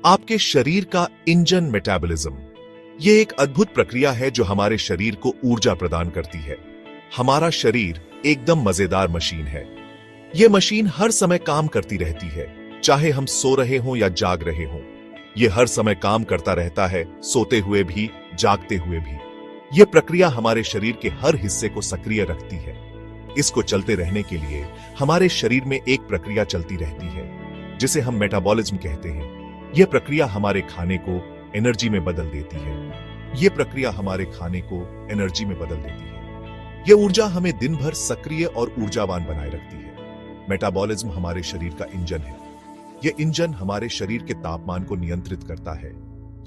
आपके शरीर का इंजन मेटाबॉलिज्म। यह एक अद्भुत प्रक्रिया है जो हमारे शरीर को ऊर्जा प्रदान करती है। हमारा शरीर एकदम मजेदार मशीन है। यह मशीन हर समय काम करती रहती है, चाहे हम सो रहे हों या जाग रहे हों। यह हर समय काम करता रहता है, सोते हुए भी, जागते हुए भी। यह प्रक्रिया हमारे शरीर के हर हिस्से को सक्रिय रखती है। इसको चलते रहने के लिए हमारे शरीर में एक प्रक्रिया चलती रहती है जिसे हम मेटाबॉलिज्म कहते हैं। यह प्रक्रिया हमारे खाने को एनर्जी में बदल देती है। यह प्रक्रिया हमारे खाने को एनर्जी में बदल देती है। यह ऊर्जा हमें दिन भर सक्रिय और ऊर्जावान बनाए रखती है। मेटाबॉलिज्म हमारे शरीर का इंजन है। यह इंजन हमारे शरीर के तापमान को नियंत्रित करता है।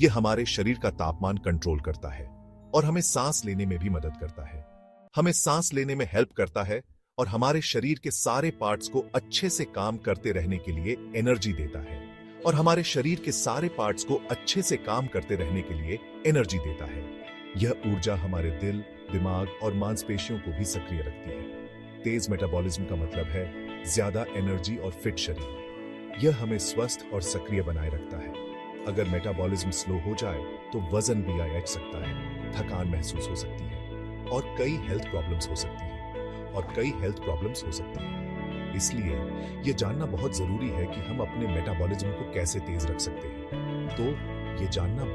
यह हमारे शरीर का तापमान कंट्रोल करता है और हमें सांस लेने में भी मदद करता है। हमें सांस लेने में हेल्प करता है और हमारे शरीर के सारे पार्ट्स को अच्छे से काम करते रहने के लिए एनर्जी देता है। और हमारे शरीर के सारे पार्ट्स को अच्छे से काम करते रहने के लिए एनर्जी देता है। यह ऊर्जा हमारे दिल, दिमाग और मांसपेशियों को भी सक्रिय रखती है। तेज मेटाबॉलिज्म का मतलब है ज्यादा एनर्जी और फिट शरीर। यह हमें स्वस्थ और सक्रिय बनाए रखता है। अगर मेटाबॉलिज्म स्लो हो जाए तो वजन भी आ सकता है, थकान महसूस हो सकती है और कई हेल्थ प्रॉब्लम्स हो सकती है। इसलिए यह जानना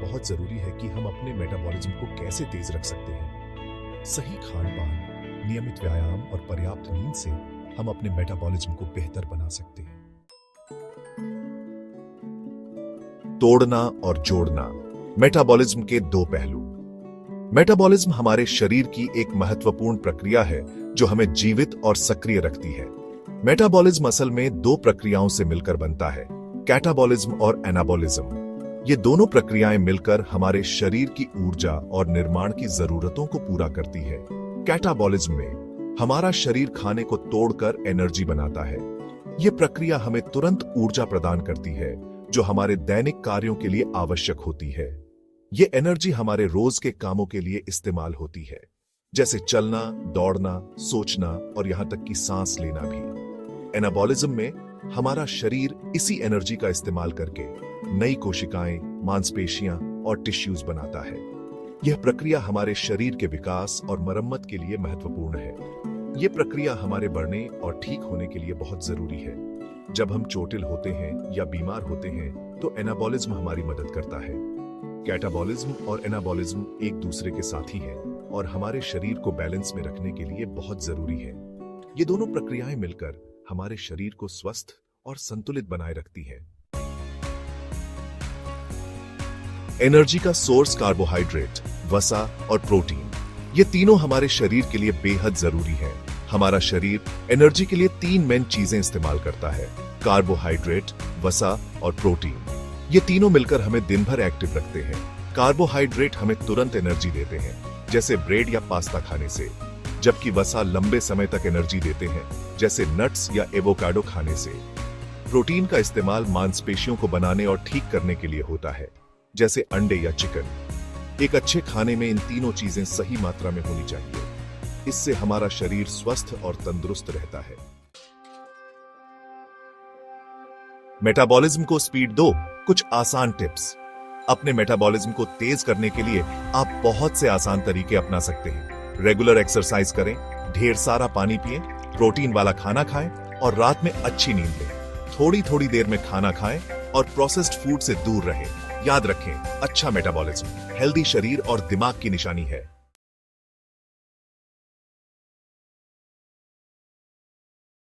बहुत जरूरी है कि हम अपने मेटाबॉलिज्म को कैसे तेज रख सकते हैं। सही खान-पान, नियमित व्यायाम और पर्याप्त नींद से हम अपने मेटाबॉलिज्म को बेहतर बना सकते हैं। तोड़ना और जोड़ना। मेटाबॉलिज्म के दो पहलू। मेटाबॉलिज्म हमारे शरीर की एक महत्वपूर्ण प्रक्रिया है जो हमें जीवित और सक्रिय रखती है। मेटाबॉलिज्म असल में दो प्रक्रियाओं से मिलकर बनता है, कैटाबॉलिज्म और एनाबॉलिज्म। ये दोनों प्रक्रियाएं मिलकर हमारे शरीर की ऊर्जा और निर्माण की जरूरतों को पूरा करती है। कैटाबॉलिज्म में हमारा शरीर खाने को तोड़कर एनर्जी बनाता है। यह प्रक्रिया हमें तुरंत ऊर्जा प्रदान करती है जो हमारे दैनिक कार्यों के लिए आवश्यक होती है। यह एनर्जी हमारे रोज के कामों के लिए इस्तेमाल होती है, जैसे चलना, दौड़ना, सोचना और यहां तक कि सांस लेना भी। एनाबॉलिज्म में हमारा शरीर इसी एनर्जी का इस्तेमाल करके नई कोशिकाएं, मांसपेशियां और टिश्यूज बनाता है। यह प्रक्रिया हमारे शरीर के विकास और मरम्मत के लिए महत्वपूर्ण है। यह प्रक्रिया हमारे बढ़ने और ठीक होने के लिए बहुत जरूरी है। जब हम चोटिल होते हैं या बीमार होते हैं तो एनाबॉलिज्म हमारी मदद करता है। कैटाबॉलिज्म और एनाबॉलिज्म एक दूसरे के साथी हैं और हमारे शरीर को बैलेंस में रखने के लिए बहुत जरूरी है। ये दोनों प्रक्रियाएं मिलकर हमारे शरीर को स्वस्थ और संतुलित बनाए रखती हैं। एनर्जी का सोर्स कार्बोहाइड्रेट, वसा और प्रोटीन, ये तीनों हमारे शरीर के लिए बेहद जरूरी है। हमारा शरीर एनर्जी के लिए तीन मेन चीजें इस्तेमाल करता है, कार्बोहाइड्रेट, वसा और प्रोटीन। ये तीनों मिलकर हमें दिन भर एक्टिव रखते हैं। कार्बोहाइड्रेट हमें तुरंत एनर्जी देते हैं, जैसे ब्रेड या पास्ता खाने से, जबकि वसा लंबे समय तक एनर्जी देते हैं, जैसे नट्स या एवोकाडो खाने से। प्रोटीन का इस्तेमाल मांसपेशियों को बनाने और ठीक करने के लिए होता है, जैसे अंडे या चिकन। एक अच्छे खाने में इन तीनों चीजें सही मात्रा में होनी चाहिए। इससे हमारा शरीर स्वस्थ और तंदुरुस्त रहता है। मेटाबॉलिज्म को स्पीड दो। कुछ आसान टिप्स। अपने मेटाबॉलिज्म को तेज करने के लिए आप बहुत से आसान तरीके अपना सकते हैं। रेगुलर एक्सरसाइज करें, ढेर सारा पानी पिएं, प्रोटीन वाला खाना खाएं और रात में अच्छी नींद लें। थोड़ी थोड़ी देर में खाना खाएं और प्रोसेस्ड फूड से दूर रहें। याद रखें, अच्छा मेटाबॉलिज्म हेल्दी शरीर और दिमाग की निशानी है।